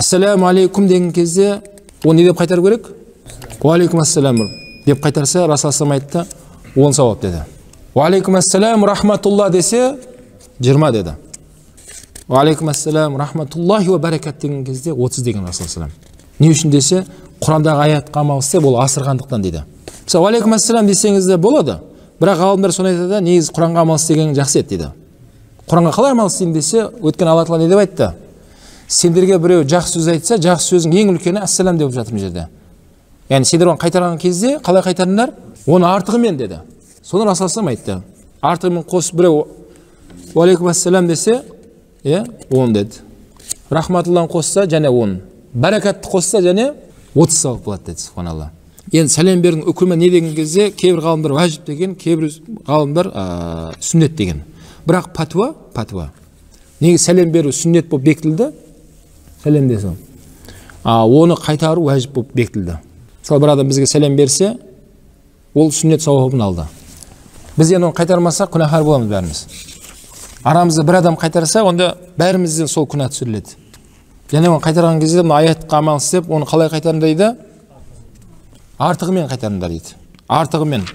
Ассаламу алейкум деген кезде оны не деп қайтару керек? Ва алейкум ассалам деп қайтарса, Расул айтты, 10 сауап деді. Ва алейкум ассалам рахматулла десе 20 деді. Ва алейкум ассалам рахматуллахи ва баракат деген кезде 30 деген Расул. Не үшін десе, Құрандағы аятқа амал істе, бұл асырғандықтан дейді. Мысалы, ва алейкум ассалам десеңіз де болады. Бірақ ғалымдар соны айтады, негізі Құранға амал істеген жақсы еді дейді. Құранға қалай амал істейін десе, өткен Алла Тағала не деп айтты? Сендерге біреу жақсы сөз айтса, жақсы сөздің ең үлкені ассалам деп жатыр мына жерде. Яғни сендер оны қайтарған кезде қалай қайтарыңдар? Оны артығымен деді. Соны Расул айтты. Артығымен қосып біреу ва алейкум ассалам десе, 10 деді. Рахматулланы қосса, және 10. Баракатты қосса, және 30 сауап болады деді, субханалла. Енді сәлем берудің үкімі не деген кезде, кейбір ғалымдар важип деген, кейбір ғалымдар сүннет деген. Бірақ патуа. Неге сәлем беру сүннет болып бекітілді? Сәлем десем. Оны қайтару важип болып бекітілді. Мысалы, бір адам бізге сәлем берсе, ол сүннет сауабын алды. Біз енді оны қайтармасақ, күнәһар боламыз бәріміз. Арамызда бір адам қайтарса, онда бәрімізден сол күнә түсіріледі. Және оны қайтарған кезде аятқа амал істеп, оны қалай қайтарымдар дейді? Артығымен қайтарымдар дейді. Артығымен.